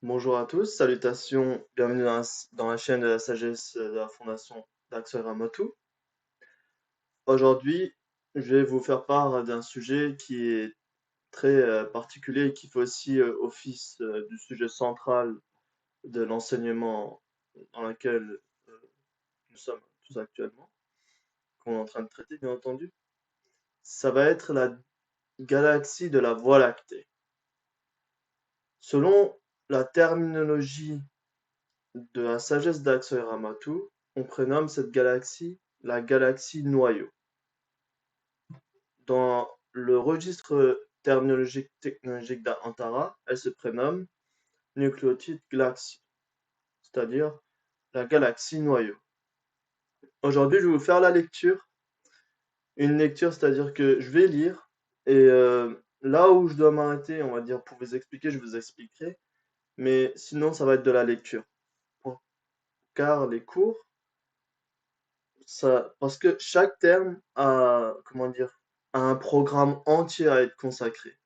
Bonjour à tous, salutations, bienvenue dans la chaîne de la sagesse de la Fondation d'Axel Ramatou. Aujourd'hui, je vais vous faire part d'un sujet qui est très particulier et qui fait aussi office du sujet central de l'enseignement dans lequel nous sommes tous actuellement, qu'on est en train de traiter, bien entendu. Ça va être la galaxie de la Voie lactée. Selon la terminologie de la sagesse d'Axel Ramatou, on prénomme cette galaxie la galaxie noyau. Dans le registre terminologique technologique d'Antara, elle se prénomme Nucleotide Galaxy, c'est-à-dire la galaxie noyau. Aujourd'hui, je vais vous faire la lecture. Une lecture, c'est-à-dire que je vais lire et là où je dois m'arrêter, on va dire pour vous expliquer, je vous expliquerai. Mais sinon, ça va être de la lecture. Car les cours, parce que chaque terme a, comment dire, a un programme entier à être consacré.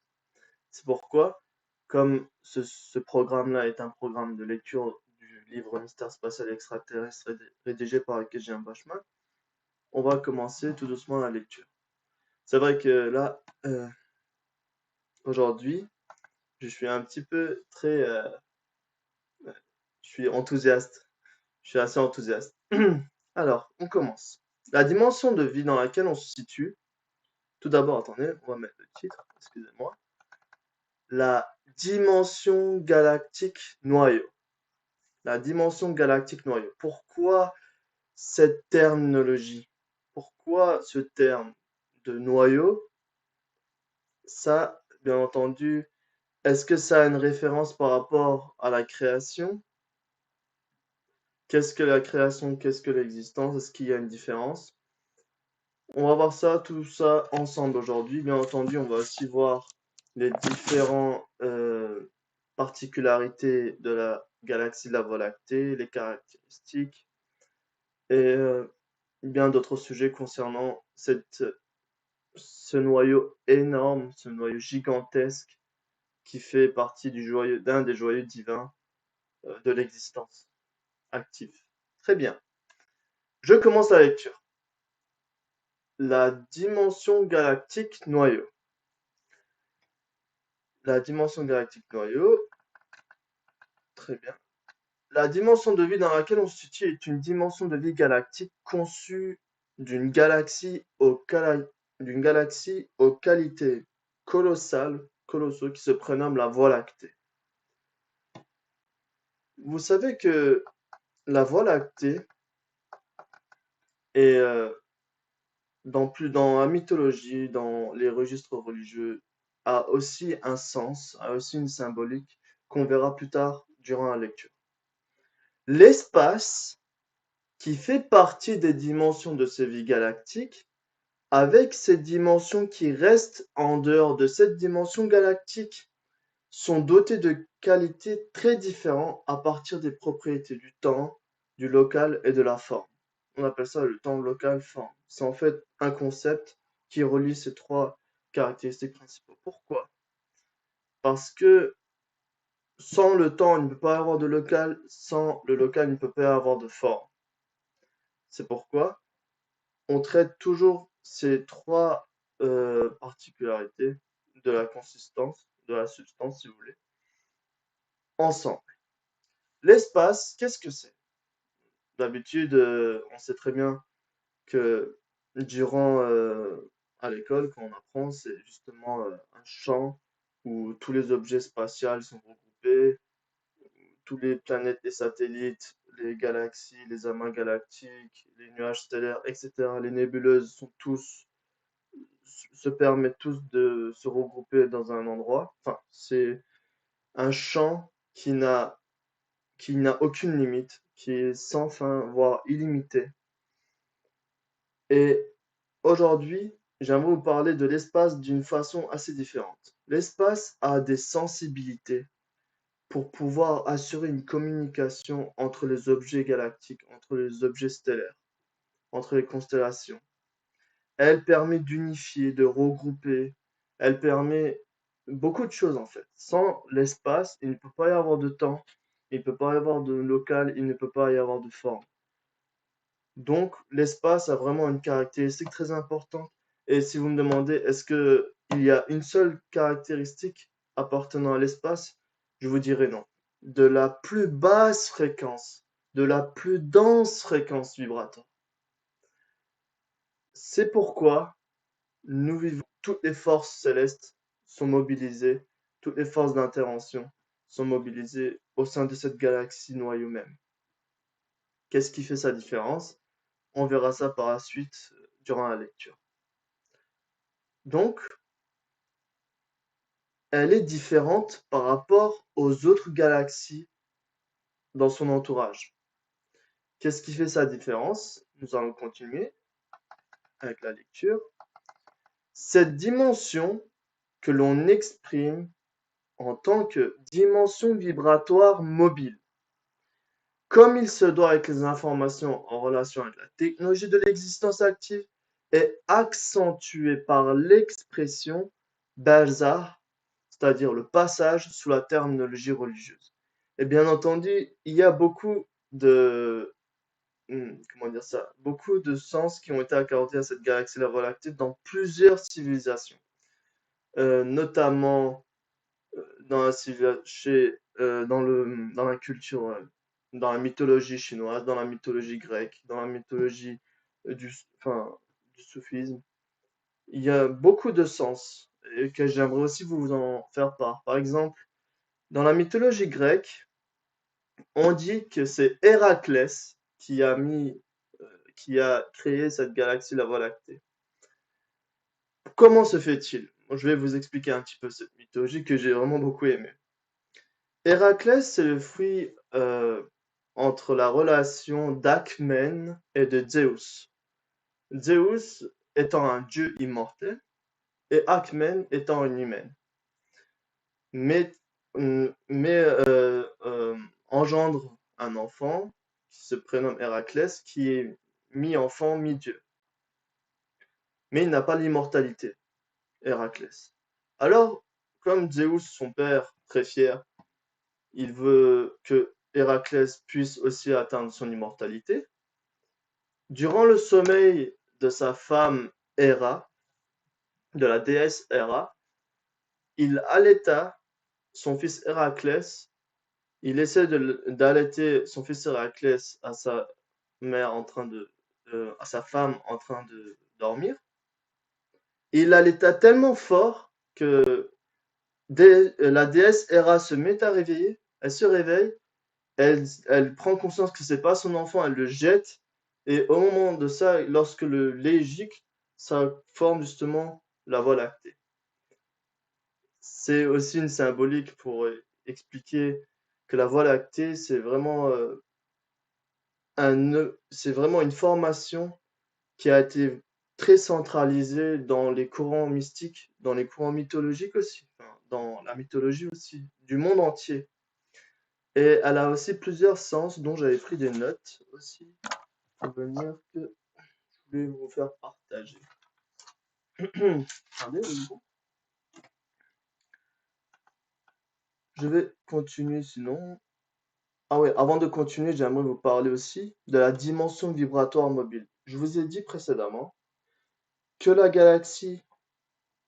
C'est pourquoi, comme ce programme-là est un programme de lecture du livre Mystère spatial extraterrestre rédigé par Kejian Bachman, on va commencer tout doucement la lecture. C'est vrai que là, aujourd'hui, je suis un petit peu je suis enthousiaste. Je suis assez enthousiaste. Alors, on commence. La dimension de vie dans laquelle on se situe. Tout d'abord, attendez, on va mettre le titre, excusez-moi. La dimension galactique noyau. La dimension galactique noyau. Pourquoi cette terminologie? Pourquoi ce terme de noyau? Ça, bien entendu, est-ce que ça a une référence par rapport à la création? Qu'est-ce que la création? Qu'est-ce que l'existence? Est-ce qu'il y a une différence? On va voir ça, tout ça ensemble aujourd'hui. Bien entendu, on va aussi voir les différentes particularités de la galaxie de la Voie lactée, les caractéristiques et bien d'autres sujets concernant ce noyau énorme, ce noyau gigantesque qui fait partie d'un des joyaux divins de l'existence active. Très bien. Je commence la lecture. La dimension galactique noyau. La dimension galactique noyau. Très bien. La dimension de vie dans laquelle on se situe est une dimension de vie galactique conçue d'une galaxie d'une galaxie aux qualités colossaux qui se prénomme la Voie lactée. Vous savez que la Voie lactée est dans la mythologie, dans les registres religieux, a aussi un sens, a aussi une symbolique qu'on verra plus tard durant la lecture. L'espace, qui fait partie des dimensions de ces vies galactiques, avec ces dimensions qui restent en dehors de cette dimension galactique, sont dotés de qualités très différentes à partir des propriétés du temps, du local et de la forme. On appelle ça le temps, local, forme. C'est en fait un concept qui relie ces trois caractéristiques principaux. Pourquoi? Parce que sans le temps, il ne peut pas y avoir de local, sans le local, il ne peut pas y avoir de forme. C'est pourquoi on traite toujours ces trois particularités de la consistance, de la substance, si vous voulez, ensemble. L'espace, qu'est-ce que c'est? D'habitude, on sait très bien que durant à l'école, quand on apprend, c'est justement un champ où tous les objets spatials sont regroupés, tous les planètes, les satellites, les galaxies, les amas galactiques, les nuages stellaires, etc. Les nébuleuses sont tous se permettent tous de se regrouper dans un endroit. Enfin, c'est un champ qui n'a aucune limite, qui est sans fin, voire illimité. Et aujourd'hui, j'aimerais vous parler de l'espace d'une façon assez différente. L'espace a des sensibilités pour pouvoir assurer une communication entre les objets galactiques, entre les objets stellaires, entre les constellations. Elle permet d'unifier, de regrouper. Elle permet beaucoup de choses en fait. Sans l'espace, il ne peut pas y avoir de temps, il ne peut pas y avoir de local, il ne peut pas y avoir de forme. Donc, l'espace a vraiment une caractéristique très importante. Et si vous me demandez, est-ce que il y a une seule caractéristique appartenant à l'espace, je vous dirais non. De la plus basse fréquence, de la plus dense fréquence vibratoire. C'est pourquoi nous vivons, toutes les forces célestes sont mobilisées, toutes les forces d'intervention sont mobilisées au sein de cette galaxie noyau même. Qu'est-ce qui fait sa différence? On verra ça par la suite durant la lecture. Donc, elle est différente par rapport aux autres galaxies dans son entourage. Qu'est-ce qui fait sa différence? Nous allons continuer avec la lecture. Cette dimension que l'on exprime en tant que dimension vibratoire mobile, comme il se doit avec les informations en relation avec la technologie de l'existence active, est accentuée par l'expression Balzar, c'est-à-dire le passage sous la terminologie religieuse. Et bien entendu, il y a beaucoup de, comment dire ça, beaucoup de sens qui ont été accordés à cette galaxie La Voie lactée dans plusieurs civilisations, notamment dans dans la culture, dans la mythologie chinoise, dans la mythologie grecque, dans la mythologie enfin, du soufisme. Il y a beaucoup de sens et que j'aimerais aussi vous en faire part. Par exemple, dans la mythologie grecque, on dit que c'est Héraclès qui a créé cette galaxie, la Voie lactée. Comment se fait-il? Je vais vous expliquer un petit peu cette mythologie que j'ai vraiment beaucoup aimée. Héraclès, c'est le fruit entre la relation d'Acmène et de Zeus. Zeus étant un dieu immortel et Acmène étant une humaine. Mais, engendre un enfant qui se prénomme Héraclès, qui est mi-enfant, mi-dieu. Mais il n'a pas l'immortalité, Héraclès. Alors, comme Zeus, son père, très fier, il veut que Héraclès puisse aussi atteindre son immortalité. Durant le sommeil de sa femme Héra, de la déesse Héra, il allaita son fils Héraclès. Il essaie d'allaiter son fils Héraclès à sa mère à sa femme en train de dormir. Il allaita tellement fort que la déesse Héra se met à réveiller. Elle se réveille. Elle prend conscience que c'est pas son enfant, elle le jette. Et au moment de ça, lorsque le lait gicle, ça forme justement la Voie lactée. C'est aussi une symbolique pour expliquer que la Voie lactée, c'est vraiment une formation qui a été très centralisée dans les courants mystiques, dans les courants mythologiques aussi, enfin, dans la mythologie aussi, du monde entier. Et elle a aussi plusieurs sens dont j'avais pris des notes aussi, pour venir que je vais vous faire partager. Attendez, je vais continuer sinon. Ah ouais, avant de continuer, j'aimerais vous parler aussi de la dimension vibratoire mobile. Je vous ai dit précédemment que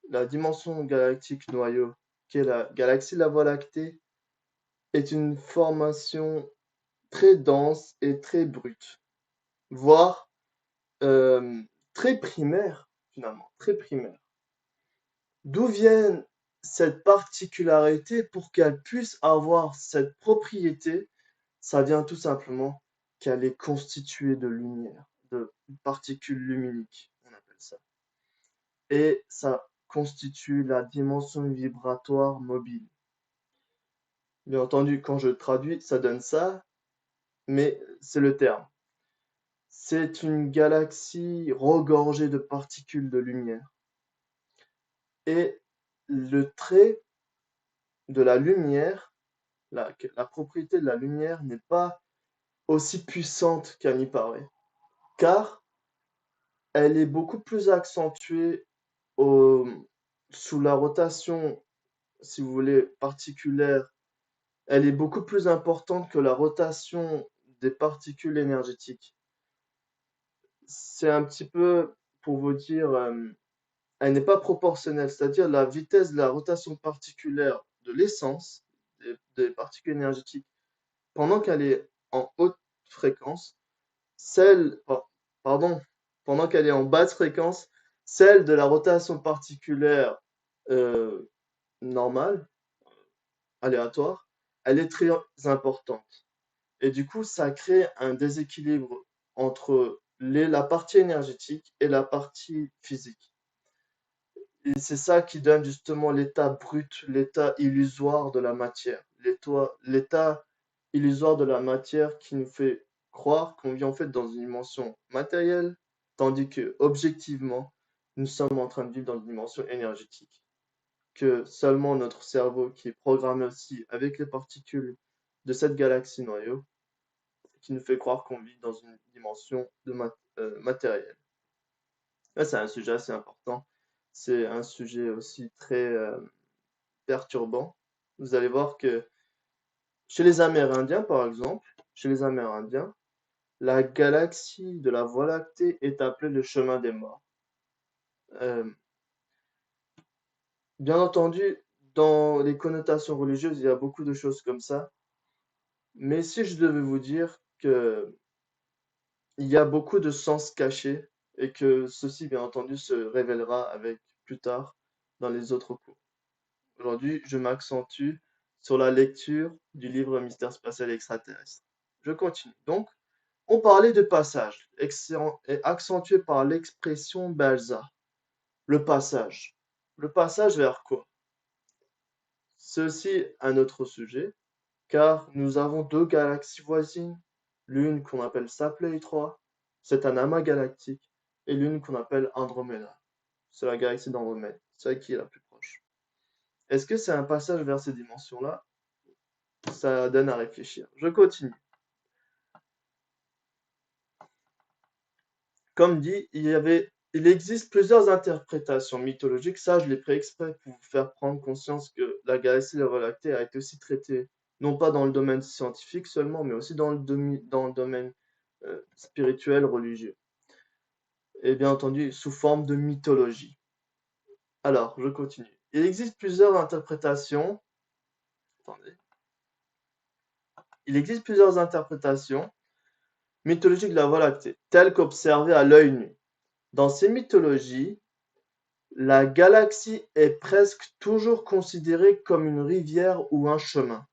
la dimension galactique noyau, qui est la galaxie de la Voie lactée, est une formation très dense et très brute, voire euh, très primaire, finalement, très primaire. D'où vient cette particularité pour qu'elle puisse avoir cette propriété? Ça vient tout simplement qu'elle est constituée de lumière, de particules luminiques, on appelle ça. Et ça constitue la dimension vibratoire mobile. Bien entendu, quand je traduis, ça donne ça, mais c'est le terme. C'est une galaxie regorgée de particules de lumière. Et le trait de la lumière, la propriété de la lumière n'est pas aussi puissante qu'elle n'y paraît, car elle est beaucoup plus accentuée au- sous la rotation si vous voulez, particulaire, elle est beaucoup plus importante que la rotation des particules énergétiques. C'est un petit peu, pour vous dire, elle n'est pas proportionnelle, c'est-à-dire la vitesse de la rotation particulière de l'essence des particules énergétiques pendant qu'elle est en haute fréquence, pardon, pendant qu'elle est en basse fréquence, celle de la rotation particulière euh, normale, aléatoire, elle est très importante. Et du coup, ça crée un déséquilibre entre la partie énergétique et la partie physique. Et c'est ça qui donne justement l'état brut, l'état illusoire de la matière. L'état illusoire de la matière qui nous fait croire qu'on vit en fait dans une dimension matérielle, tandis que objectivement, nous sommes en train de vivre dans une dimension énergétique. Que seulement notre cerveau, qui est programmé aussi avec les particules de cette galaxie noyau, qui nous fait croire qu'on vit dans une dimension matérielle. Là, c'est un sujet assez important. C'est un sujet aussi très perturbant. Vous allez voir que chez les Amérindiens, par exemple, chez les Amérindiens, la galaxie de la Voie lactée est appelée le chemin des morts. Euh, Bien entendu, dans les connotations religieuses, il y a beaucoup de choses comme ça. Mais si je devais vous dire que il y a beaucoup de sens cachés et que ceci, bien entendu, se révélera avec plus tard dans les autres cours. Aujourd'hui, je m'accentue sur la lecture du livre Mystère spatial et extraterrestre. Je continue. Donc, on parlait de passage, accentué par l'expression Balza. Le passage. Le passage vers quoi? C'est aussi un autre sujet, car nous avons deux galaxies voisines, l'une qu'on appelle Sapley 3, c'est un amas galactique, et l'une qu'on appelle Andromeda. C'est la galaxie d'Andromède, celle qui est la plus proche. Est-ce que c'est un passage vers ces dimensions-là? Ça donne à réfléchir. Je continue. Comme dit, il existe plusieurs interprétations mythologiques. Ça, je l'ai pris exprès pour vous faire prendre conscience que la galaxie de la Voie lactée a été aussi traitée, non pas dans le domaine scientifique seulement, mais aussi dans le domaine spirituel, religieux. Et bien entendu, sous forme de mythologie. Alors, je continue. Il existe plusieurs interprétations. Attendez. Il existe plusieurs interprétations mythologiques de la Voie lactée, telles qu'observées à l'œil nu. Dans ces mythologies, la galaxie est presque toujours considérée comme une rivière ou un chemin.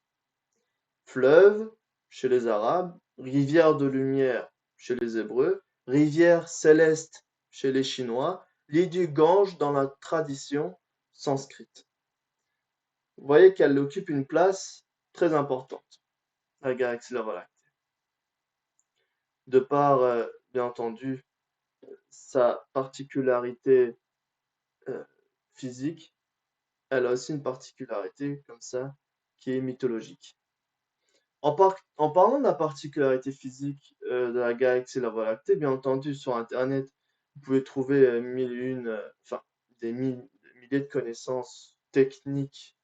Fleuve chez les Arabes, rivière de lumière chez les Hébreux, rivière céleste chez les Chinois, lit du Gange dans la tradition sanskrite. Vous voyez qu'elle occupe une place très importante, la galaxie de la Voie lactée. De par, bien entendu, sa particularité physique, elle a aussi une particularité comme ça qui est mythologique. En parlant de la particularité physique de la galaxie de la Voie lactée, bien entendu, sur Internet, vous pouvez trouver enfin, des milliers de connaissances techniques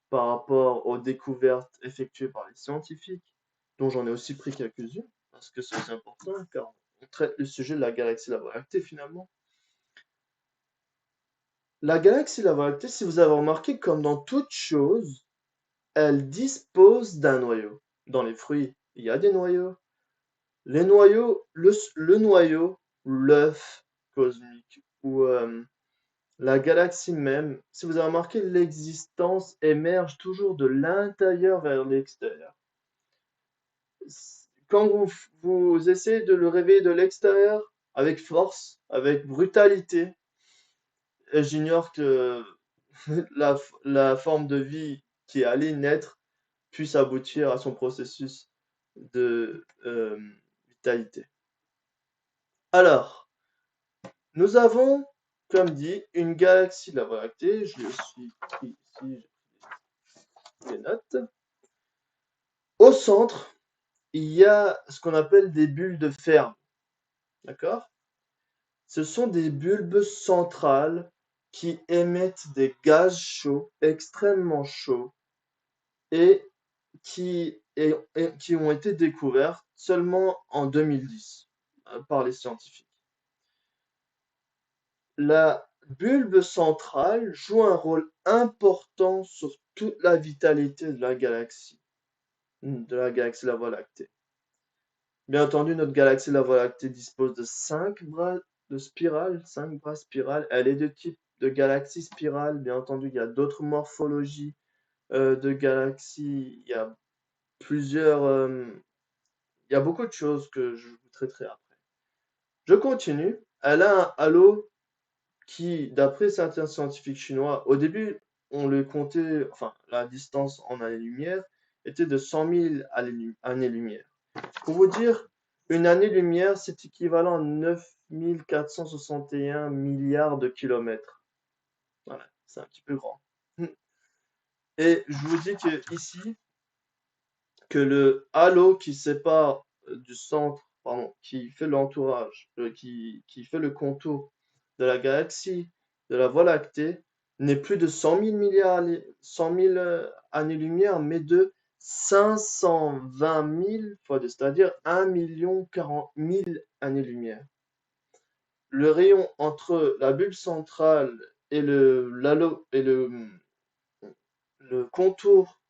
par rapport aux découvertes effectuées par les scientifiques, dont j'en ai aussi pris quelques-unes, parce que c'est important, car on traite le sujet de la galaxie de la Voie lactée finalement. La galaxie de la Voie lactée, si vous avez remarqué, comme dans toute chose, elle dispose d'un noyau. Dans les fruits, il y a des noyaux. Les noyaux, le noyau, l'œuf cosmique, ou la galaxie même, si vous avez remarqué, l'existence émerge toujours de l'intérieur vers l'extérieur. Quand vous essayez de le réveiller de l'extérieur, avec force, avec brutalité, et j'ignore que la forme de vie qui est allée naître puisse aboutir à son processus de vitalité. Alors, nous avons, comme dit, une galaxie de la Voie lactée. Je le suis pris ici, j'ai pris des notes. Au centre, il y a ce qu'on appelle des bulles de Fermi. D'accord? Ce sont des bulbes centrales qui émettent des gaz chauds, extrêmement chauds, et qui ont été découvertes seulement en 2010 par les scientifiques. La bulbe centrale joue un rôle important sur toute la vitalité de la galaxie la Voie lactée. Bien entendu, notre galaxie la Voie lactée dispose de 5 bras de spirale, 5 bras spirales. Elle est de type de galaxie spirale. Bien entendu, il y a d'autres morphologies de galaxies. Il y a beaucoup de choses que je vous traiterai après. Je continue. Elle a un halo qui, d'après certains scientifiques chinois, au début, on le comptait, enfin, la distance en années-lumière était de 100 000 années-lumière. Pour vous dire, une année-lumière, c'est équivalent à 9 461 milliards de kilomètres. Voilà, c'est un petit peu grand. Et je vous dis que ici, que le halo qui sépare du centre, pardon, qui fait l'entourage, qui fait le contour de la galaxie, de la Voie lactée, n'est plus de 100 000 années-lumière, mais de 520 000 fois 2, c'est-à-dire 1 40 000 années-lumière. Le rayon entre la bulbe centrale et le contour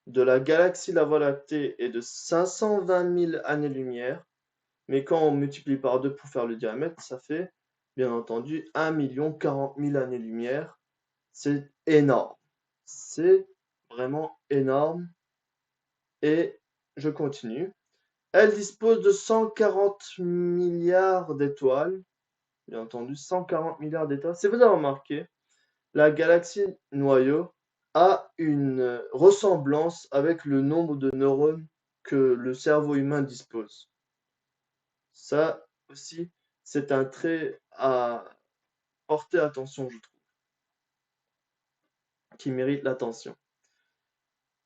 de la galaxie la Voie lactée est de 520 000 années-lumière, mais quand on multiplie par 2 pour faire le diamètre, ça fait bien entendu 1 40 000 années-lumière. C'est énorme. C'est vraiment énorme. Et je continue. Elle dispose de 140 milliards d'étoiles. Bien entendu, 140 milliards d'étoiles. Si vous avez remarqué, la galaxie noyau a une ressemblance avec le nombre de neurones que le cerveau humain dispose. Ça aussi, c'est un trait à porter attention, je trouve, qui mérite l'attention.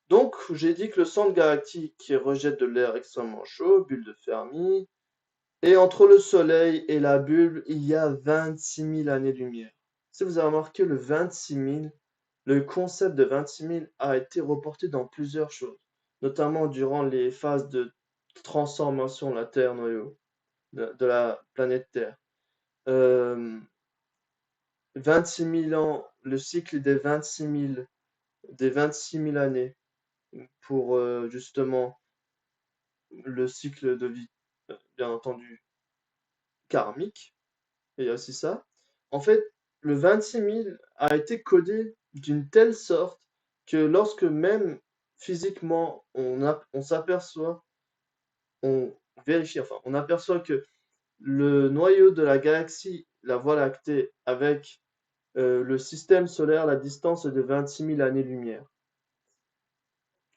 Donc, j'ai dit que le centre galactique rejette de l'air extrêmement chaud, bulle de Fermi, et entre le Soleil et la bulbe, il y a 26 000 années-lumière. Si vous avez remarqué le 26 000, le concept de 26 000 a été reporté dans plusieurs choses, notamment durant les phases de transformation de la Terre noyau, de la planète Terre. 26 000 ans, le cycle des 26 000 années pour justement le cycle de vie, bien entendu, karmique. Et il y a aussi ça. En fait, le 26 000 a été codé d'une telle sorte que lorsque même physiquement on s'aperçoit, on vérifie, enfin, on aperçoit que le noyau de la galaxie, la Voie lactée, avec le système solaire, la distance est de 26 000 années-lumière.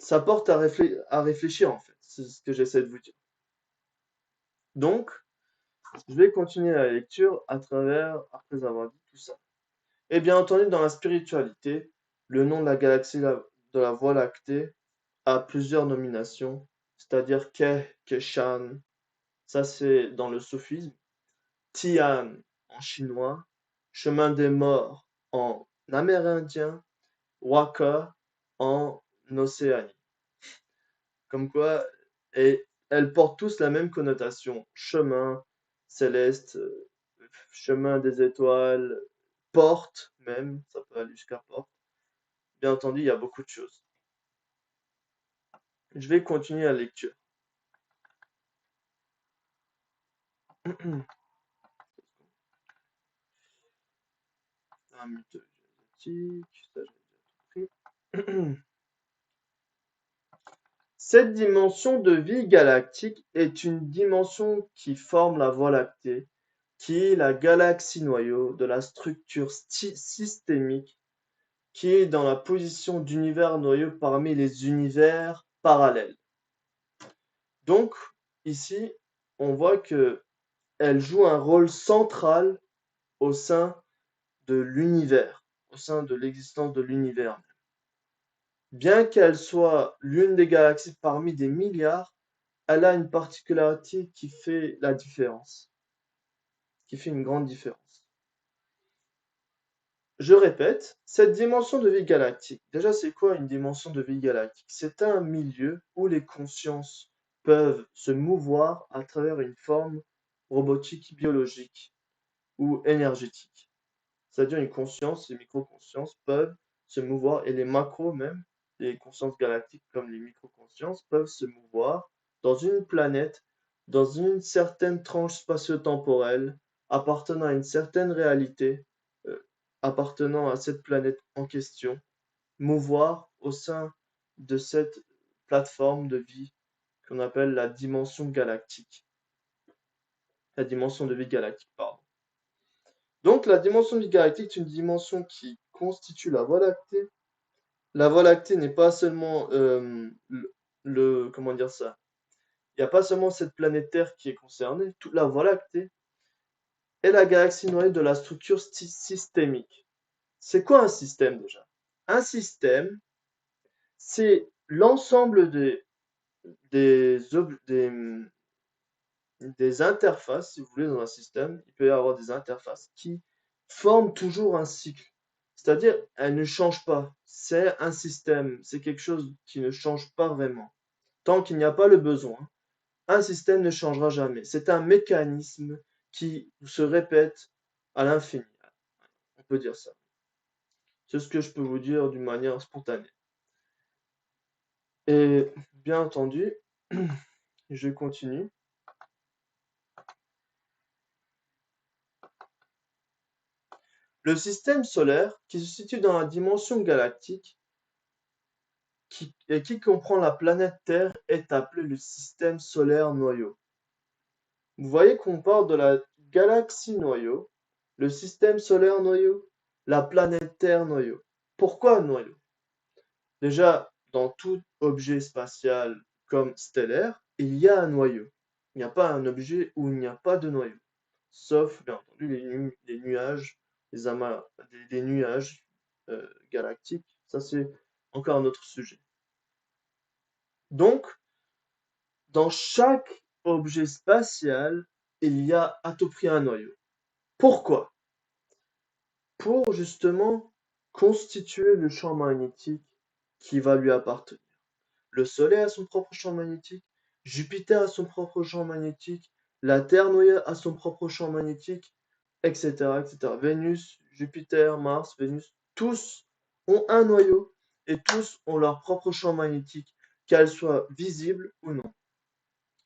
Ça porte à réfléchir en fait, c'est ce que j'essaie de vous dire. Donc, je vais continuer la lecture après avoir dit tout ça. Et bien entendu, dans la spiritualité, le nom de la galaxie de la Voie lactée a plusieurs nominations, c'est-à-dire Keshan, ça c'est dans le soufisme, Tian en chinois, chemin des morts en amérindien, Waka en Océanie. Comme quoi, et elles portent tous la même connotation, chemin céleste, chemin des étoiles, porte même, ça peut aller jusqu'à porte. Bien entendu, il y a beaucoup de choses. Je vais continuer la lecture. La mythologie asiatique, ça j'ai déjà compris. Cette dimension de vie galactique est une dimension qui forme la Voie lactée, qui est la galaxie noyau de la structure systémique, qui est dans la position d'univers noyau parmi les univers parallèles. Donc, ici, on voit que elle joue un rôle central au sein de l'univers, au sein de l'existence de l'univers. Bien qu'elle soit l'une des galaxies parmi des milliards, elle a une particularité qui fait la différence, qui fait une grande différence. je répète, cette dimension de vie galactique, déjà c'est quoi une dimension de vie galactique? C'est un milieu où les consciences peuvent se mouvoir à travers une forme robotique, biologique ou énergétique. C'est-à-dire une conscience, les micro-consciences peuvent se mouvoir, et les macros même, les consciences galactiques comme les micro-consciences, peuvent se mouvoir dans une planète, dans une certaine tranche spatio-temporelle, appartenant à une certaine réalité, appartenant à cette planète en question, mouvoir au sein de cette plateforme de vie qu'on appelle la dimension galactique, la dimension de vie galactique, pardon. Donc, la dimension de vie galactique est une dimension qui constitue la Voie lactée. La Voie lactée n'est pas seulement comment dire ça? Il n'y a pas seulement cette planète Terre qui est concernée, toute la Voie lactée est la galaxie noyée de la structure systémique. C'est quoi un système déjà? Un système, c'est l'ensemble des, des interfaces, si vous voulez, dans un système. Il peut y avoir des interfaces qui forment toujours un cycle. C'est-à-dire, elles ne changent pas. C'est un système, c'est quelque chose qui ne change pas vraiment. Tant qu'il n'y a pas le besoin, un système ne changera jamais. C'est un mécanisme qui se répète à l'infini. On peut dire ça. C'est ce que je peux vous dire d'une manière spontanée. Et bien entendu, je continue. Le système solaire, qui se situe dans la dimension galactique, qui comprend la planète Terre, est appelé le système solaire noyau. Vous voyez qu'on parle de la galaxie noyau, le système solaire noyau, la planète Terre noyau. Pourquoi noyau? Déjà, dans tout objet spatial comme stellaire, il y a un noyau. Il n'y a pas un objet où il n'y a pas de noyau. Sauf, bien entendu, les nuages, les amas, des nuages galactiques. Ça, c'est encore un autre sujet. Donc, dans chaque objet spatial, il y a à tout prix un noyau. Pourquoi? Pour justement constituer le champ magnétique qui va lui appartenir. Le Soleil a son propre champ magnétique, Jupiter a son propre champ magnétique, la Terre noyée a son propre champ magnétique, etc., etc. Vénus, Jupiter, Mars, Vénus, tous ont un noyau et tous ont leur propre champ magnétique, qu'elles soient visibles ou non.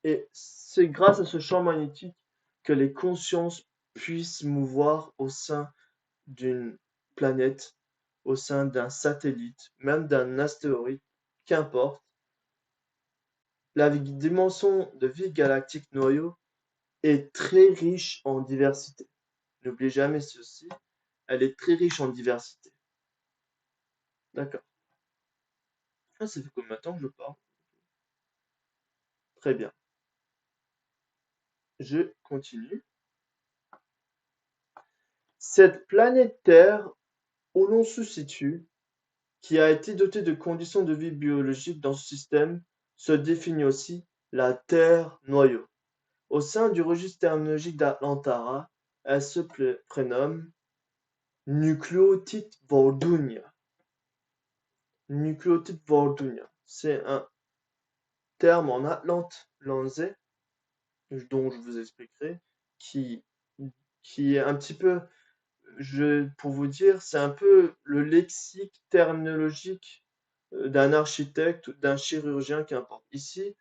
Et c'est grâce à ce champ magnétique que les consciences puissent mouvoir au sein d'une planète, au sein d'un satellite, même d'un astéroïde, qu'importe. La dimension de vie galactique noyau est très riche en diversité. N'oubliez jamais ceci, elle est très riche en diversité. D'accord. Ah, ça fait combien de temps que je parle? Très bien. Je continue. Cette planète Terre où l'on se situe, qui a été dotée de conditions de vie biologique dans ce système, se définit aussi la Terre noyau. Au sein du registre terminologique d'Atlantara, elle se prénomme Nucleotide Vordunia. Nucleotide Vordunia, c'est un terme en atlantais dont je vous expliquerai, qui, qui est un petit peu, pour vous dire, c'est un peu le lexique terminologique d'un architecte, d'un chirurgien, qu'importe. Ici,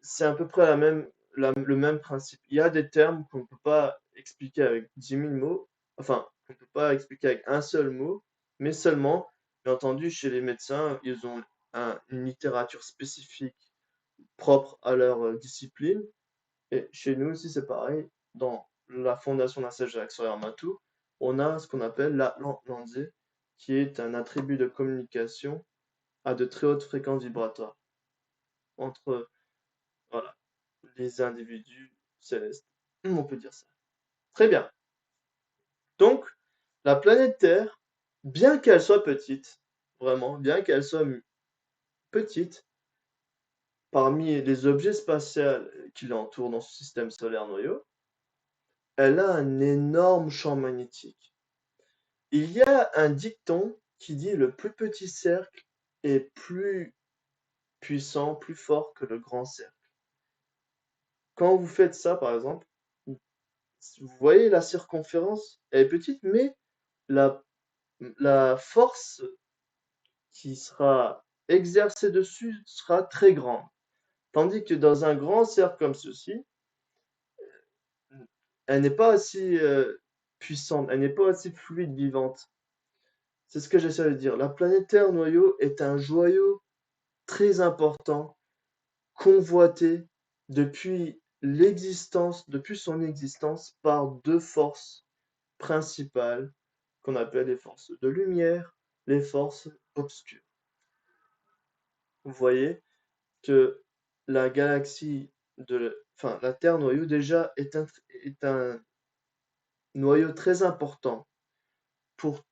c'est à peu près le même principe. Il y a des termes qu'on ne peut pas expliquer avec 10 000 mots, enfin, qu'on ne peut pas expliquer avec un seul mot, mais seulement, bien entendu, chez les médecins, ils ont une littérature spécifique propre à leur discipline. Et chez nous aussi, c'est pareil. Dans la Fondation Nassau Jacques Sawyer-Matou, on a ce qu'on appelle l'atlantisé, qui est un attribut de communication à de très hautes fréquences vibratoires entre, voilà, les individus célestes. On peut dire ça. Très bien. Donc, la planète Terre, bien qu'elle soit petite, vraiment, bien qu'elle soit petite, parmi les objets spatials qui l'entourent dans ce système solaire noyau, elle a un énorme champ magnétique. Il y a un dicton qui dit le plus petit cercle est plus puissant, plus fort que le grand cercle. Quand vous faites ça, par exemple, vous voyez la circonférence, elle est petite, mais la, la force qui sera exercée dessus sera très grande. Tandis que dans un grand cercle comme ceci, elle n'est pas aussi puissante, elle n'est pas aussi fluide, vivante. C'est ce que j'essaie de dire. La planète Terre noyau est un joyau très important, convoité depuis son existence par deux forces principales qu'on appelle les forces de lumière, les forces obscures. Vous voyez que la galaxie enfin, la Terre noyau déjà est un noyau très important pour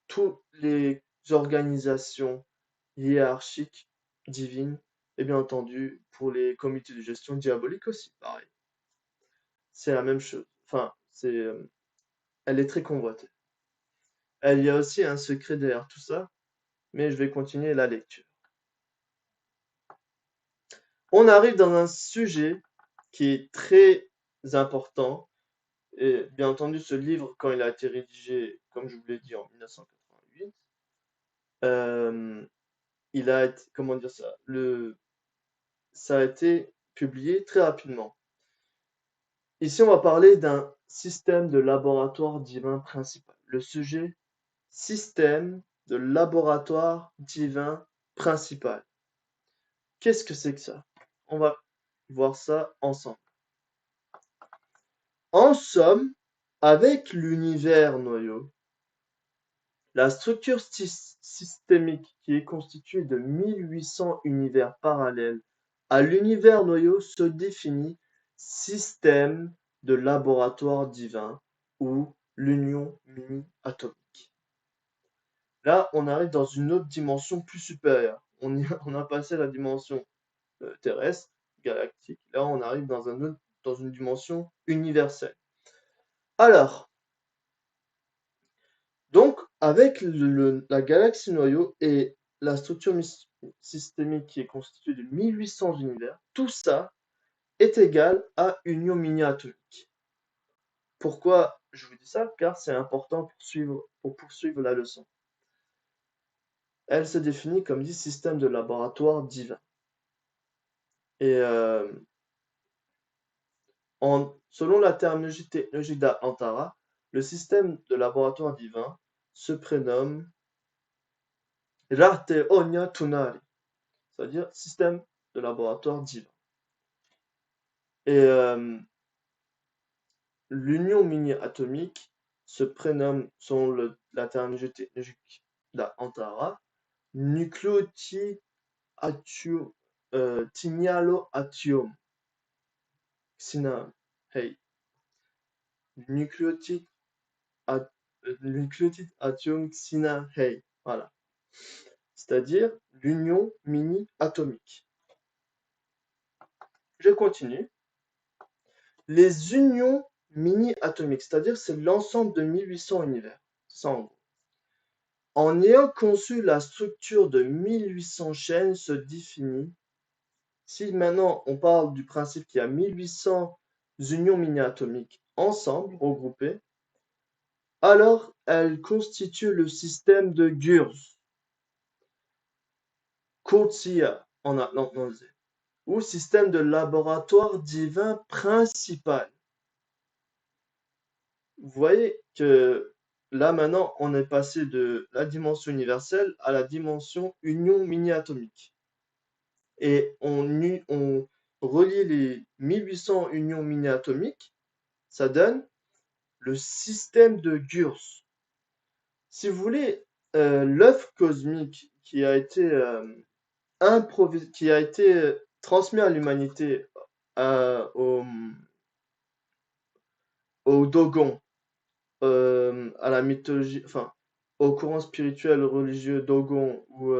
toutes les organisations hiérarchiques divines et bien entendu pour les comités de gestion diaboliques aussi, pareil. C'est la même chose. Enfin, elle est très convoitée. Il y a aussi un secret derrière tout ça, mais je vais continuer la lecture. On arrive dans un sujet qui est très important. Et bien entendu, ce livre, quand il a été rédigé, comme je vous l'ai dit, en 1988, il a été, comment dire ça, ça a été publié très rapidement. Ici, on va parler d'un système de laboratoire divin principal. Le sujet, système de laboratoire divin principal. Qu'est-ce que c'est que ça? On va voir ça ensemble. En somme, avec l'univers noyau, la structure systémique qui est constituée de 1800 univers parallèles à l'univers noyau se définit système de laboratoire divin ou l'union mini-atomique. Là, on arrive dans une autre dimension plus supérieure. On a passé la dimension terrestre, galactique. Là, on arrive dans une dimension universelle. Alors, donc, avec la galaxie noyau et la structure systémique qui est constituée de 1800 univers, tout ça est égal à union mini-atomique. Pourquoi je vous dis ça? Car c'est important pour poursuivre la leçon. Elle se définit comme dit système de laboratoire divin. Et selon la terminologie technologique d'Antara, le système de laboratoire divin se prénomme Rarte Onya Tunari, c'est-à-dire système de laboratoire divin. Et l'union mini-atomique se prénomme, selon la terminologie technologique d'Antara, nucléotide tignalo-atium. Sina, hey. Nucléotide atium sina, hey. Voilà. C'est-à-dire l'union mini-atomique. Je continue. Les unions mini-atomiques, c'est-à-dire c'est l'ensemble de 1800 univers. Ça, en gros. En ayant conçu la structure de 1800 chaînes se définit, si maintenant on parle du principe qu'il y a 1800 unions mini-atomiques ensemble, regroupées, alors elles constituent le système de Gurs, Courtsia en atlantisé, ou système de laboratoire divin principal. Vous voyez que là maintenant on est passé de la dimension universelle à la dimension union mini-atomique. Et on relie les 1800 unions mini-atomiques, ça donne le système de Gurs. Si vous voulez, l'œuf cosmique qui a été transmis à l'humanité au Dogon, à la mythologie, enfin, au courant spirituel religieux Dogon ou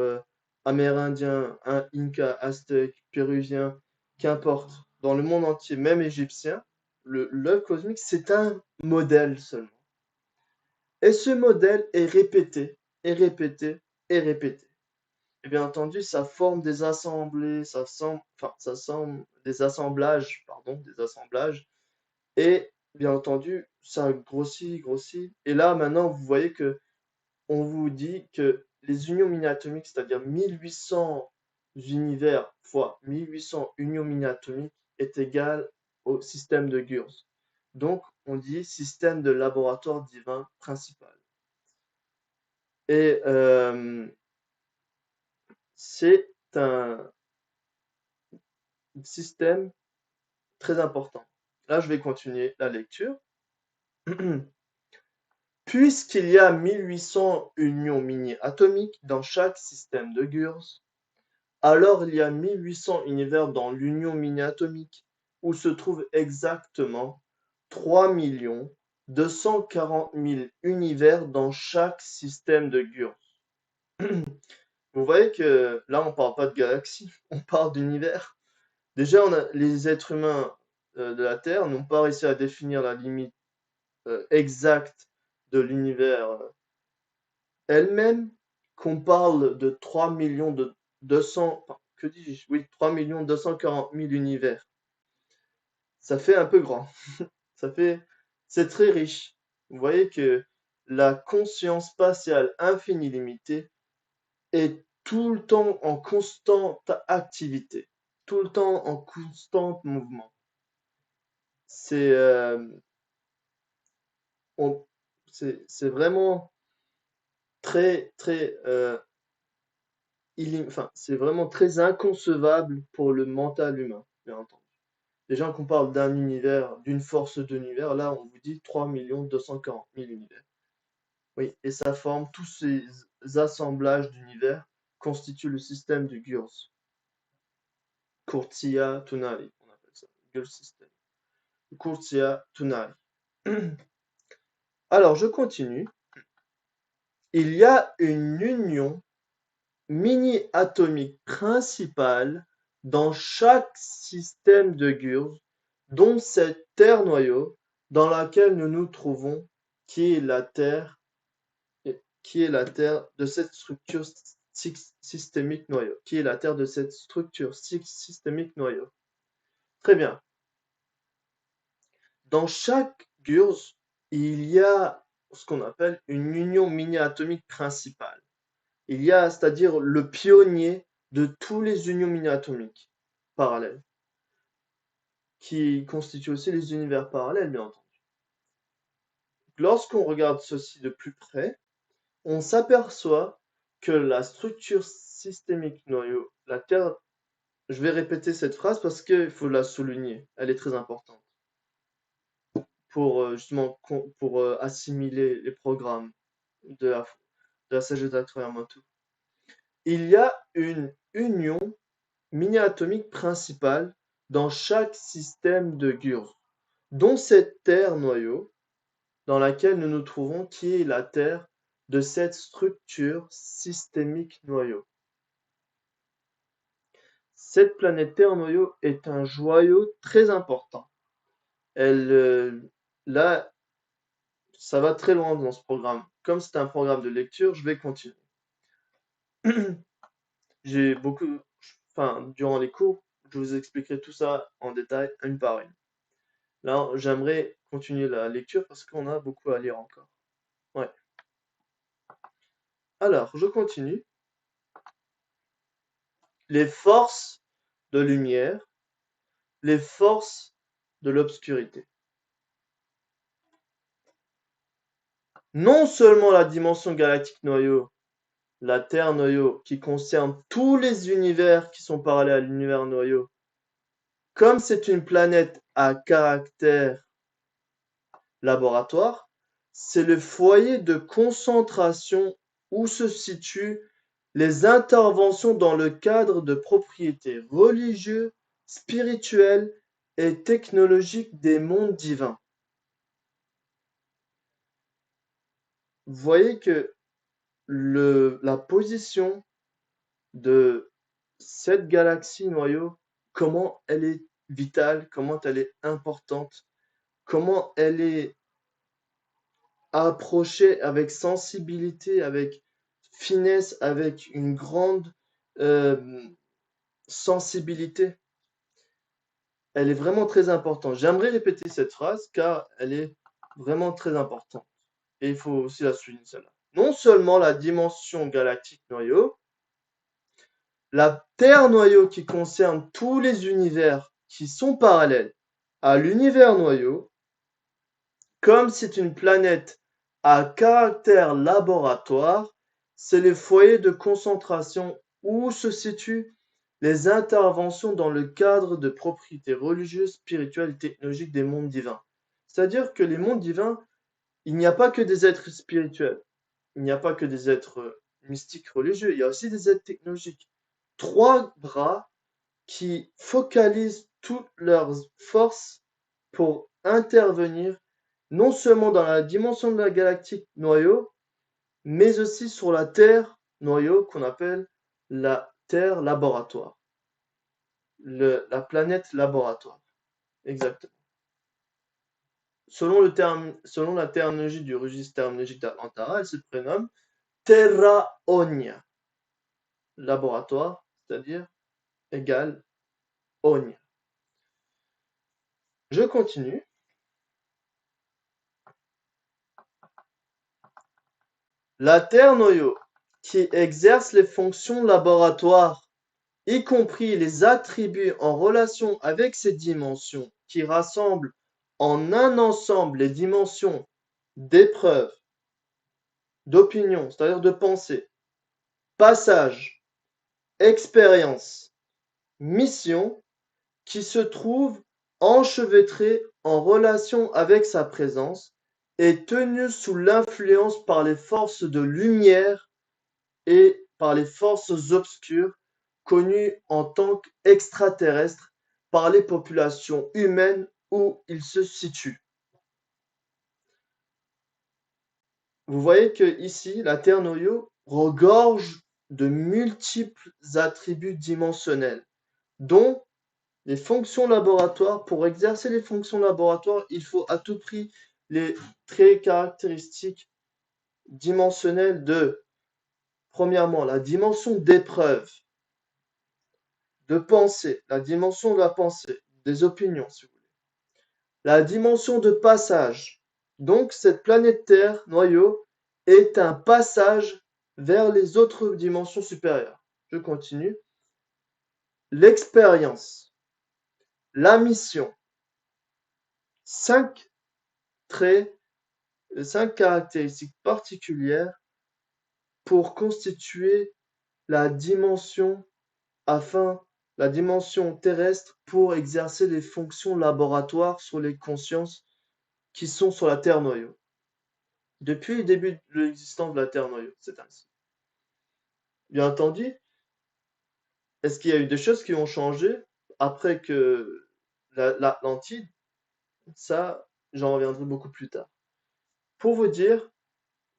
amérindien, Inca, aztèque, péruvien, qu'importe, dans le monde entier, même égyptien, l'œuf cosmique, c'est un modèle seulement. Et ce modèle est répété, et répété, et répété. Et bien entendu, ça forme des assemblées, ça forme des assemblages, pardon, des assemblages. Et bien entendu, ça grossit, grossit. Et là, maintenant, vous voyez que on vous dit que les unions mini-atomiques, c'est-à-dire 1800 univers fois 1800 unions mini-atomiques, est égal au système de Gurs. Donc, on dit système de laboratoire divin principal. Et c'est un système très important. Là, je vais continuer la lecture. Puisqu'il y a 1800 unions mini-atomiques dans chaque système de Gurs, alors il y a 1800 univers dans l'union mini-atomique, où se trouvent exactement 3 240 000 univers dans chaque système de Gurs. Vous voyez que là, on parle pas de galaxies, on parle d'univers. Déjà, les êtres humains de la Terre n'ont pas réussi à définir la limite exacte de l'univers elle-même, qu'on parle de 3 200, que dis-je? Oui, 3 240 000 univers. Ça fait un peu grand. C'est très riche. Vous voyez que la conscience spatiale infinie limitée est tout le temps en constante activité, tout le temps en constant mouvement. C'est on- c'est vraiment très très c'est vraiment très inconcevable pour le mental humain, bien entendu. Déjà qu'on parle d'un univers, d'une force d'univers, là on vous dit 3 240 000 univers. Oui, et ça forme tous ces assemblages d'univers constituent le système du Gurs. Courtilla Tunali, on appelle ça, Gurs System. Courtilla Tunali. Alors je continue. Il y a une union mini-atomique principale dans chaque système de Gurs, dont cette terre-noyau dans laquelle nous nous trouvons, qui est la Terre, de cette structure systémique noyau, qui est la Terre de cette structure systémique noyau. Très bien. Dans chaque Gurs, il y a ce qu'on appelle une union mini-atomique principale. Il y a, c'est-à-dire le pionnier de tous les unions mini-atomiques parallèles, qui constituent aussi les univers parallèles, bien entendu. Lorsqu'on regarde ceci de plus près, on s'aperçoit que la structure systémique noyau, la Terre, je vais répéter cette phrase parce qu'il faut la souligner, elle est très importante pour justement pour assimiler les programmes de la sagesse d'Akram-Matou. Il y a une union mini-atomique principale dans chaque système de Gurs, dont cette Terre-noyau dans laquelle nous nous trouvons, qui est la Terre de cette structure systémique noyau. Cette planète Terre-noyau est un joyau très important. Là, ça va très loin dans ce programme. Comme c'est un programme de lecture, je vais continuer. Durant les cours, je vous expliquerai tout ça en détail, une par une. Là, j'aimerais continuer la lecture parce qu'on a beaucoup à lire encore. Ouais. Alors, je continue. Les forces de lumière, les forces de l'obscurité. Non seulement la dimension galactique noyau, la Terre noyau, qui concerne tous les univers qui sont parallèles à l'univers noyau, comme c'est une planète à caractère laboratoire, c'est le foyer de concentration où se situent les interventions dans le cadre de propriétés religieuses, spirituelles et technologiques des mondes divins. Vous voyez que la position de cette galaxie noyau, comment elle est vitale, comment elle est importante, comment elle est approcher avec sensibilité, avec finesse, avec une grande sensibilité. Elle est vraiment très importante. J'aimerais répéter cette phrase car elle est vraiment très importante. Et il faut aussi la souligner celle-là. Non seulement la dimension galactique noyau, la Terre noyau qui concerne tous les univers qui sont parallèles à l'univers noyau, comme c'est une planète à caractère laboratoire, c'est le foyer de concentration où se situent les interventions dans le cadre de propriétés religieuses, spirituelles et technologiques des mondes divins. C'est-à-dire que les mondes divins, il n'y a pas que des êtres spirituels, il n'y a pas que des êtres mystiques religieux, il y a aussi des êtres technologiques. Trois bras qui focalisent toutes leurs forces pour intervenir non seulement dans la dimension de la galactique noyau, mais aussi sur la Terre noyau qu'on appelle la Terre laboratoire, la planète laboratoire. Exactement. Selon la terminologie du registre terminologique d'Atlantara, elle se prénomme Terra Onia. Laboratoire, c'est-à-dire égale Onia. Je continue. La Terre noyau, qui exerce les fonctions laboratoires, y compris les attributs en relation avec ces dimensions, qui rassemblent en un ensemble les dimensions d'épreuve, d'opinion, c'est-à-dire de pensée, passage, expérience, mission, qui se trouve enchevêtrée en relation avec sa présence et tenue sous l'influence par les forces de lumière et par les forces obscures connues en tant qu'extraterrestres par les populations humaines où ils se situent. Vous voyez que ici, la Terre noyau regorge de multiples attributs dimensionnels, dont les fonctions laboratoires. Pour exercer les fonctions laboratoires, il faut à tout prix les traits caractéristiques dimensionnels de, premièrement, la dimension d'épreuve, de pensée, la dimension de la pensée, des opinions, si vous voulez. La dimension de passage. Donc, cette planète Terre, noyau, est un passage vers les autres dimensions supérieures. Je continue. L'expérience. La mission. 5 traits, 5 caractéristiques particulières pour constituer la dimension la dimension terrestre pour exercer les fonctions laboratoires sur les consciences qui sont sur la Terre noyau. Depuis le début de l'existence de la Terre noyau, c'est ainsi. Bien entendu, est-ce qu'il y a eu des choses qui ont changé après que l'Atlantide? Ça, j'en reviendrai beaucoup plus tard. Pour vous dire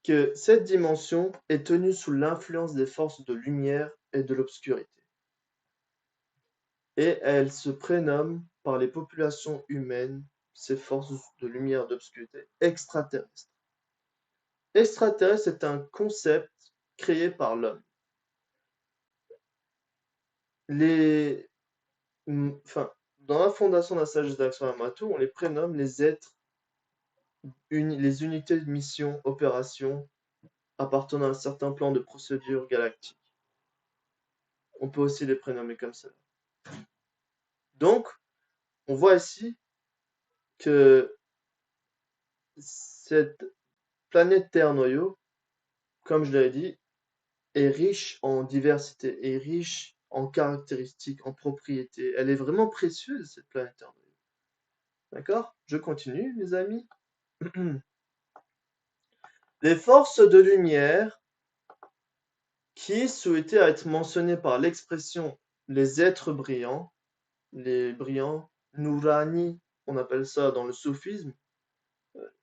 que cette dimension est tenue sous l'influence des forces de lumière et de l'obscurité. Et elle se prénomme par les populations humaines, ces forces de lumière et d'obscurité, extraterrestres. Extraterrestre est un concept créé par l'homme. Dans la fondation de la sagesse d'Action Amato, on les prénomme les êtres, les unités de mission, opération, appartenant à un certain plan de procédure galactique. On peut aussi les prénommer comme ça. Donc, on voit ici que cette planète Terre noyau, comme je l'avais dit, est riche en diversité, est riche en caractéristiques, en propriétés. Elle est vraiment précieuse, cette planète Terre noyau. D'accord? Je continue, mes amis. Les forces de lumière qui souhaitaient être mentionnées par l'expression les êtres brillants, les brillants, Nourani, on appelle ça dans le soufisme,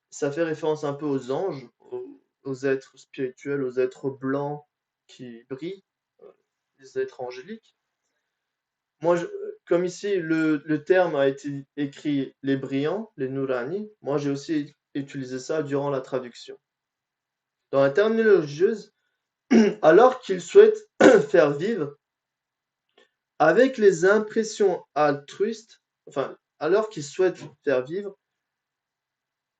ça fait référence un peu aux anges, aux êtres spirituels, aux êtres blancs qui brillent, les êtres angéliques. Moi, comme ici, le terme a été écrit les brillants, les Nourani, moi j'ai aussi utiliser ça durant la traduction. Dans la terminologie religieuse, alors qu'il souhaite faire vivre avec les impressions altruistes, enfin, alors qu'il souhaite faire vivre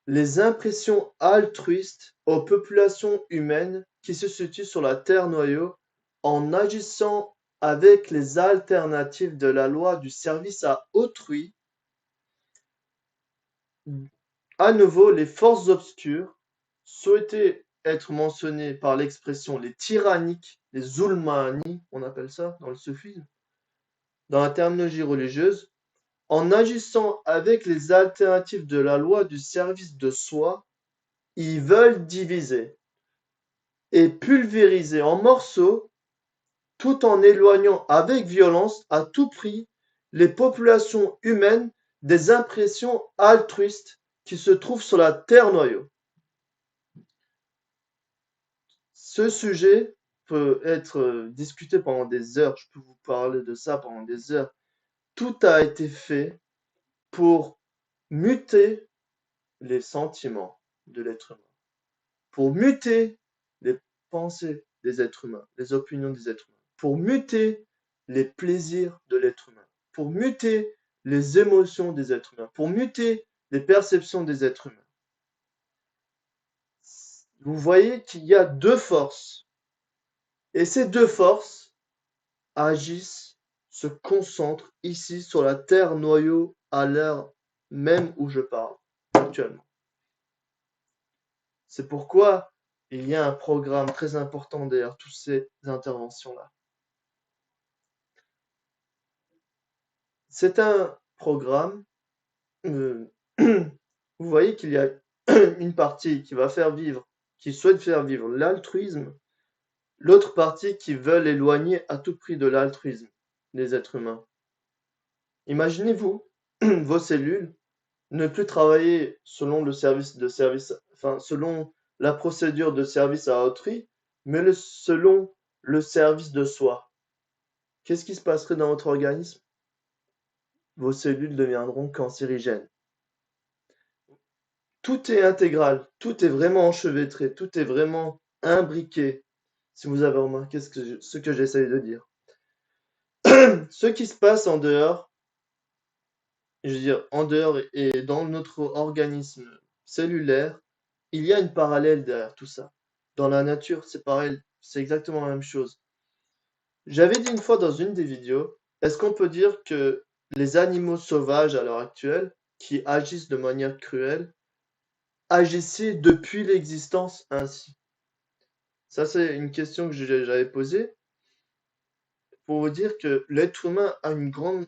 les impressions altruistes aux populations humaines qui se situent sur la Terre-noyau en agissant avec les alternatives de la loi du service à autrui. À nouveau, les forces obscures souhaitaient être mentionnées par l'expression les tyranniques, les zulmani, on appelle ça dans le soufisme, dans la terminologie religieuse, en agissant avec les alternatives de la loi du service de soi, ils veulent diviser et pulvériser en morceaux, tout en éloignant avec violence à tout prix les populations humaines des impressions altruistes qui se trouvent sur la Terre-noyau. Ce sujet peut être discuté pendant des heures, je peux vous parler de ça pendant des heures. Tout a été fait pour muter les sentiments de l'être humain, pour muter les pensées des êtres humains, les opinions des êtres humains, pour muter les plaisirs de l'être humain, pour muter les émotions des êtres humains, pour muter les perceptions des êtres humains. Vous voyez qu'il y a deux forces, et ces deux forces agissent, se concentrent ici sur la Terre noyau à l'heure même où je parle actuellement. C'est pourquoi il y a un programme très important derrière toutes ces interventions-là. C'est un programme, vous voyez qu'il y a une partie qui va faire vivre, qui souhaite faire vivre l'altruisme, l'autre partie qui veut éloigner à tout prix de l'altruisme les êtres humains. Imaginez-vous vos cellules ne plus travailler selon selon la procédure de service à autrui, mais selon le service de soi. Qu'est-ce qui se passerait dans votre organisme? Vos cellules deviendront cancérigènes. Tout est intégral, tout est vraiment enchevêtré, tout est vraiment imbriqué, si vous avez remarqué ce que j'essaye de dire. Ce qui se passe en dehors, je veux dire, en dehors et dans notre organisme cellulaire, il y a une parallèle derrière tout ça. Dans la nature, c'est pareil, c'est exactement la même chose. J'avais dit une fois dans une des vidéos, est-ce qu'on peut dire que les animaux sauvages à l'heure actuelle, qui agissent de manière cruelle, agissaient depuis l'existence ainsi? Ça, c'est une question que j'avais posée pour vous dire que l'être humain a une grande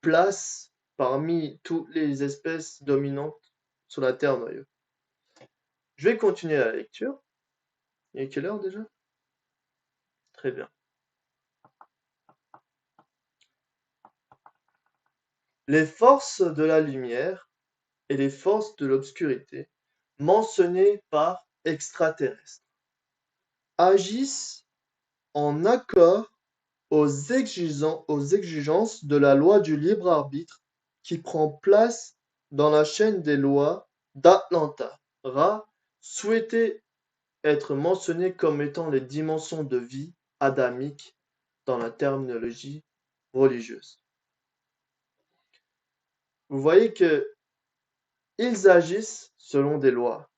place parmi toutes les espèces dominantes sur la Terre noyau. Je vais continuer la lecture. Il est quelle heure déjà? Très bien. Les forces de la lumière et les forces de l'obscurité, mentionnées par extraterrestres, agissent en accord aux exigences de la loi du libre arbitre qui prend place dans la chaîne des lois d'Atlanta. Ra souhaitait être mentionné comme étant les dimensions de vie adamique dans la terminologie religieuse. Vous voyez que ils agissent selon des lois.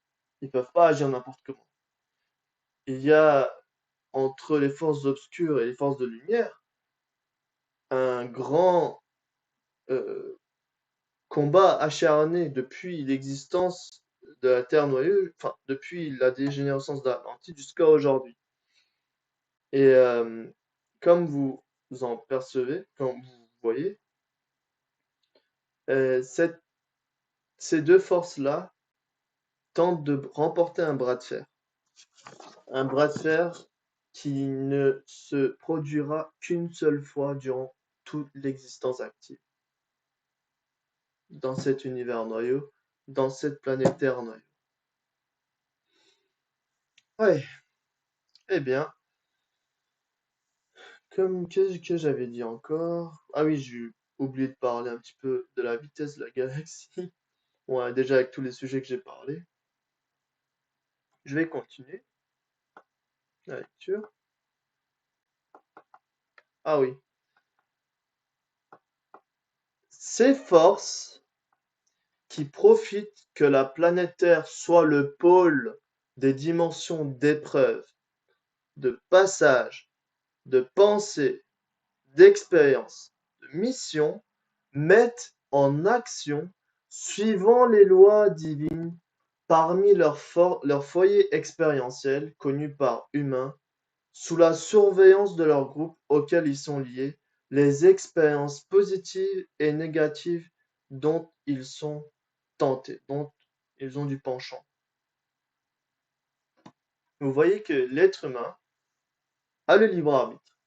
Ils ne peuvent pas agir n'importe comment. Il y a entre les forces obscures et les forces de lumière un grand combat acharné depuis l'existence de la Terre noyau, enfin depuis la dégénérescence d'Atlantide jusqu'à aujourd'hui. Et comme vous en percevez, comme vous voyez, ces deux forces-là tentent de remporter un bras de fer. Un bras de fer qui ne se produira qu'une seule fois durant toute l'existence active. Dans cet univers noyau, dans cette planète Terre noyau. Ouais, eh bien, qu'est-ce que j'avais dit encore? Ah oui, j'ai oublié de parler un petit peu de la vitesse de la galaxie. Ouais, déjà avec tous les sujets que j'ai parlé. Je vais continuer la lecture. Ah oui. Ces forces qui profitent que la planète Terre soit le pôle des dimensions d'épreuve, de passage, de pensée, d'expérience, de mission, mettent en action, suivant les lois divines, parmi leurs foyers expérientiels connus par humains, sous la surveillance de leur groupe auquel ils sont liés, les expériences positives et négatives dont ils sont tentés, dont ils ont du penchant. Vous voyez que l'être humain a le libre arbitre.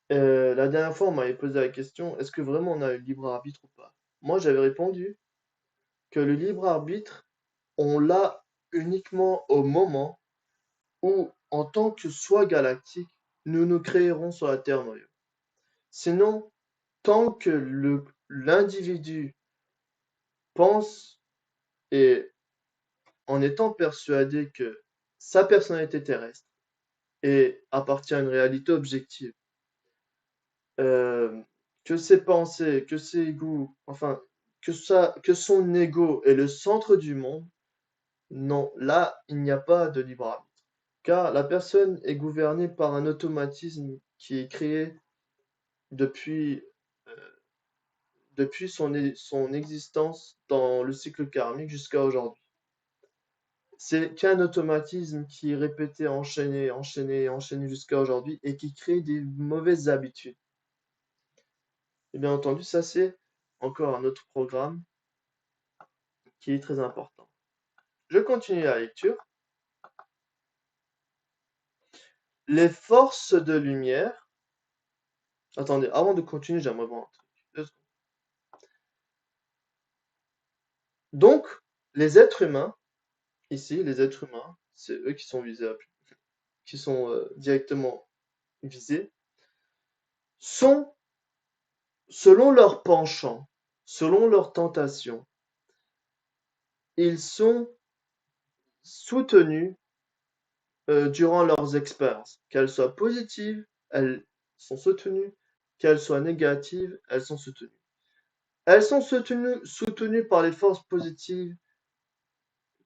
La dernière fois, on m'avait posé la question, est-ce que vraiment on a le libre arbitre ou pas? Moi, j'avais répondu que le libre arbitre, on l'a uniquement au moment où, en tant que soi galactique, nous nous créerons sur la Terre noyau. Sinon, tant que l'individu pense et en étant persuadé que sa personnalité terrestre appartient à une réalité objective, euh, que ses pensées, que ses goûts, enfin, que son ego est le centre du monde, non, là, il n'y a pas de libre arbitre. Car la personne est gouvernée par un automatisme qui est créé depuis, euh, depuis son existence dans le cycle karmique jusqu'à aujourd'hui. C'est qu'un automatisme qui est répété, enchaîné, enchaîné, enchaîné jusqu'à aujourd'hui et qui crée des mauvaises habitudes. Et bien entendu, ça c'est encore un autre programme qui est très important. Je continue la lecture. Les forces de lumière. Attendez, avant de continuer, j'aimerais voir un truc. 2 secondes. Donc, les êtres humains, ici, les êtres humains, c'est eux qui sont visés, qui sont directement visés, sont, selon leur penchant, selon leur tentation, ils sont soutenus durant leurs expériences. Qu'elles soient positives, elles sont soutenues, qu'elles soient négatives, elles sont soutenues. Elles sont soutenues par les forces positives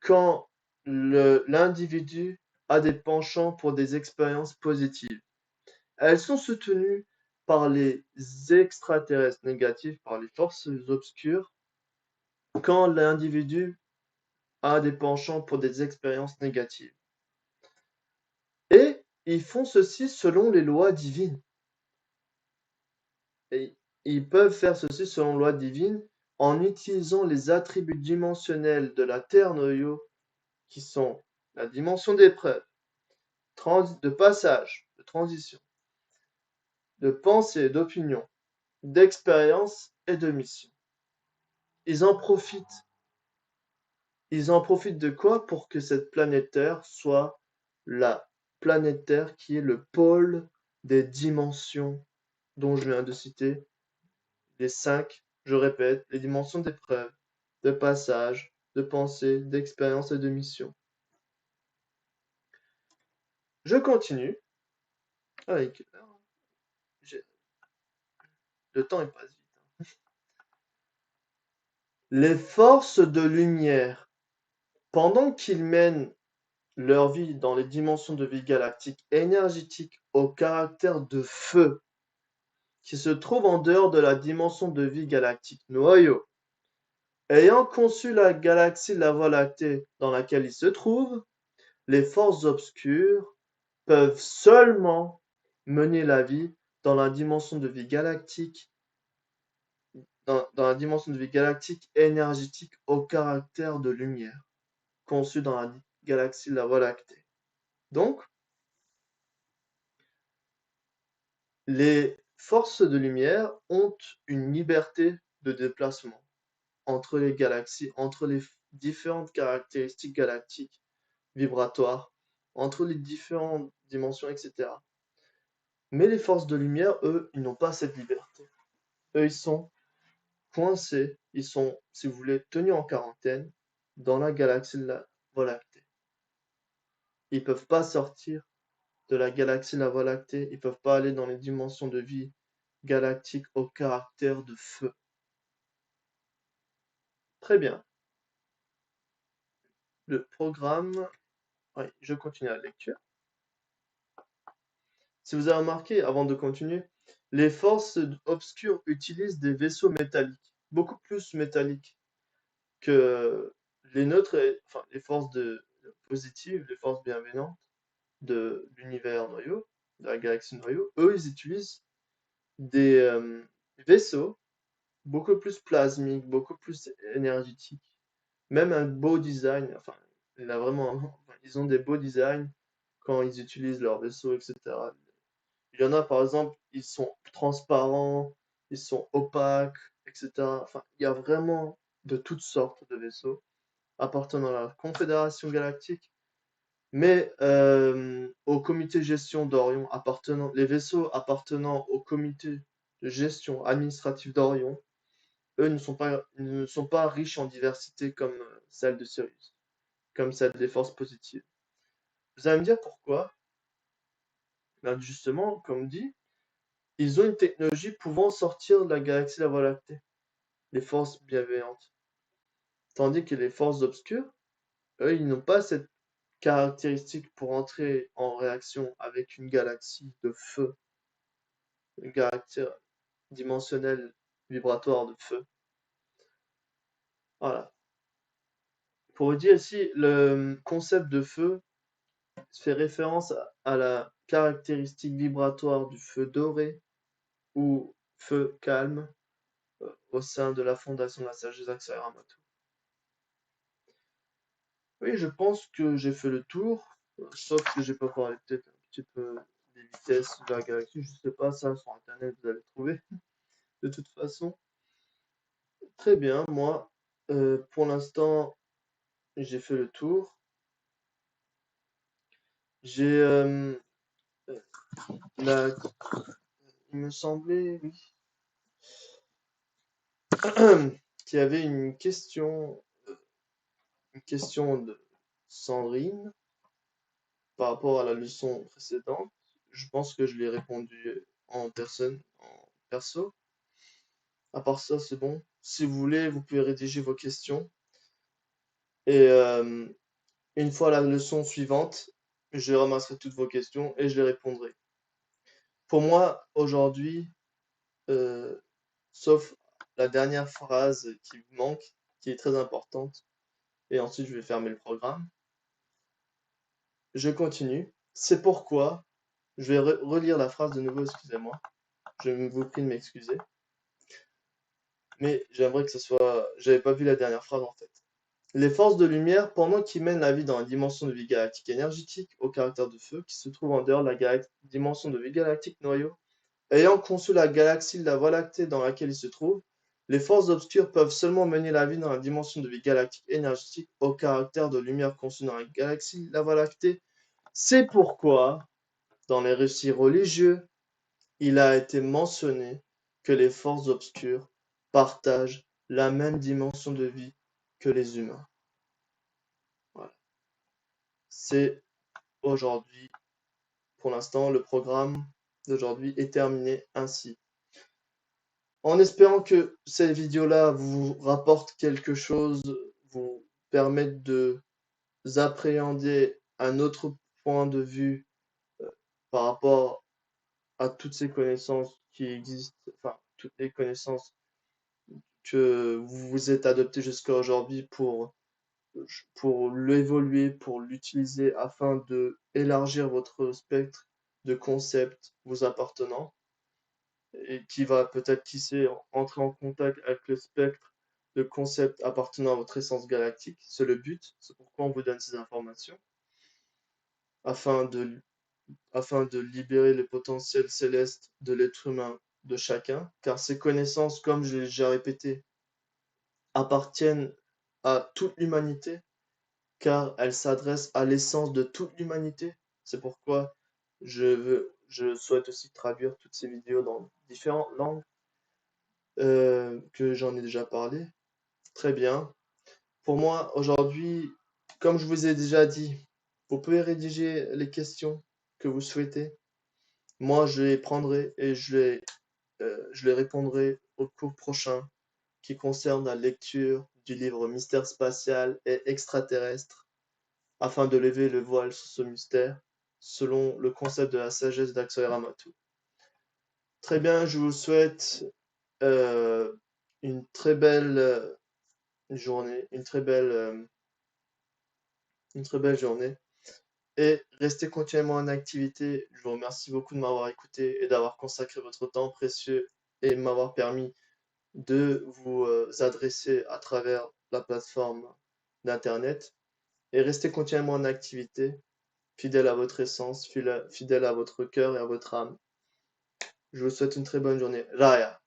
quand l'individu a des penchants pour des expériences positives. Elles sont soutenues par les extraterrestres négatifs, par les forces obscures, quand l'individu a des penchants pour des expériences négatives. Et ils font ceci selon les lois divines. Et ils peuvent faire ceci selon les lois divines en utilisant les attributs dimensionnels de la Terre noyau, qui sont la dimension d'épreuve, de passage, de transition, de pensée, d'opinion, d'expérience et de mission. Ils en profitent. Ils en profitent de quoi pour que cette planète Terre soit la planète Terre qui est le pôle des dimensions dont je viens de citer, les 5, je répète, les dimensions d'épreuve, de passage, de pensée, d'expérience et de mission. Je continue avec... Le temps il passe vite. Les forces de lumière, pendant qu'ils mènent leur vie dans les dimensions de vie galactique énergétique au caractère de feu, qui se trouve en dehors de la dimension de vie galactique noyau, ayant conçu la galaxie la Voie lactée dans laquelle ils se trouvent, les forces obscures peuvent seulement mener la vie dans la dimension de vie galactique, dans la dimension de vie galactique énergétique au caractère de lumière, conçue dans la galaxie la Voie lactée. Donc, les forces de lumière ont une liberté de déplacement entre les galaxies, entre les différentes caractéristiques galactiques vibratoires, entre les différentes dimensions, etc. Mais les forces de lumière, eux, ils n'ont pas cette liberté. Eux, ils sont coincés, ils sont, si vous voulez, tenus en quarantaine dans la galaxie de la Voie lactée. Ils peuvent pas sortir de la galaxie de la Voie lactée, ils peuvent pas aller dans les dimensions de vie galactiques au caractère de feu. Très bien. Le programme, oui, je continue la lecture. Si vous avez remarqué, avant de continuer, les forces obscures utilisent des vaisseaux métalliques, beaucoup plus métalliques que les neutres, enfin les forces positives, les forces bienveillantes de l'univers noyau, de la galaxie noyau. Eux, ils utilisent des vaisseaux beaucoup plus plasmiques, beaucoup plus énergétiques, même un beau design. Enfin, il a vraiment, enfin, ils ont des beaux designs quand ils utilisent leurs vaisseaux, etc. Il y en a, par exemple, ils sont transparents, ils sont opaques, etc. Enfin, il y a vraiment de toutes sortes de vaisseaux appartenant à la Confédération galactique, mais au comité de gestion d'Orion appartenant, les vaisseaux appartenant au comité de gestion administrative d'Orion, eux ne sont pas riches en diversité comme celle de Sirius, comme celle des forces positives. Vous allez me dire pourquoi? Ben justement, comme dit, ils ont une technologie pouvant sortir de la galaxie de la Voie lactée, les forces bienveillantes. Tandis que les forces obscures, eux, ils n'ont pas cette caractéristique pour entrer en réaction avec une galaxie de feu, un caractère dimensionnel vibratoire de feu. Voilà. Pour vous dire ici, le concept de feu fait référence à la caractéristique vibratoire du feu doré ou feu calme au sein de la fondation de la sagesse Axel-Ramatou. Oui, je pense que j'ai fait le tour, sauf que j'ai pas parlé peut-être un petit peu des vitesses de la galaxie, je sais pas, ça sur internet vous allez trouver de toute façon. Très bien, moi pour l'instant j'ai fait le tour. J'ai la... il me semblait oui, qu'il y avait une question de Sandrine par rapport à la leçon précédente. Je pense que je l'ai répondu en personne, en perso. À part ça, c'est bon. Si vous voulez, vous pouvez rédiger vos questions. Et une fois la leçon suivante, je ramasserai toutes vos questions et je les répondrai. Pour moi, aujourd'hui, euh, sauf la dernière phrase qui me manque, qui est très importante, et ensuite je vais fermer le programme. Je continue. C'est pourquoi, je vais relire la phrase de nouveau, excusez-moi. Je vous prie de m'excuser. Mais j'aimerais que ce soit... J'avais pas vu la dernière phrase en fait. Les forces de lumière, pendant qu'ils mènent la vie dans la dimension de vie galactique énergétique au caractère de feu, qui se trouve en dehors de la dimension de vie galactique noyau, ayant conçu la galaxie de la Voie lactée dans laquelle ils se trouvent, les forces obscures peuvent seulement mener la vie dans la dimension de vie galactique énergétique au caractère de lumière conçue dans la galaxie de la Voie lactée. C'est pourquoi, dans les récits religieux, il a été mentionné que les forces obscures partagent la même dimension de vie que les humains. Voilà. C'est aujourd'hui, pour l'instant, le programme d'aujourd'hui est terminé ainsi. En espérant que cette vidéo-là vous rapporte quelque chose, vous permette de appréhender un autre point de vue par rapport à toutes ces connaissances qui existent, enfin, toutes les connaissances que vous vous êtes adoptées jusqu'à aujourd'hui pour l'évoluer, pour l'utiliser afin de élargir votre spectre de concepts vous appartenant et qui va peut-être, qui sait, entrer en contact avec le spectre de concepts appartenant à votre essence galactique. C'est le but, c'est pourquoi on vous donne ces informations, afin de, afin de libérer le potentiel céleste de l'être humain de chacun, car ces connaissances, comme je l'ai déjà répété, appartiennent à toute l'humanité, car elles s'adressent à l'essence de toute l'humanité. C'est pourquoi je souhaite aussi traduire toutes ces vidéos dans différentes langues que j'en ai déjà parlé. Très bien. Pour moi, aujourd'hui, comme je vous ai déjà dit, vous pouvez rédiger les questions que vous souhaitez. Moi, je les prendrai et je les répondrai au cours prochain qui concerne la lecture du livre Mystère spatial et extraterrestre afin de lever le voile sur ce mystère selon le concept de la sagesse d'Axel Ramatou. Très bien, je vous souhaite euh, une très belle journée, une très belle journée et restez continuellement en activité. Je vous remercie beaucoup de m'avoir écouté et d'avoir consacré votre temps précieux et m'avoir permis de vous adresser à travers la plateforme d'Internet. Et restez continuellement en activité, fidèle à votre essence, fidèle à votre cœur et à votre âme. Je vous souhaite une très bonne journée. Raya.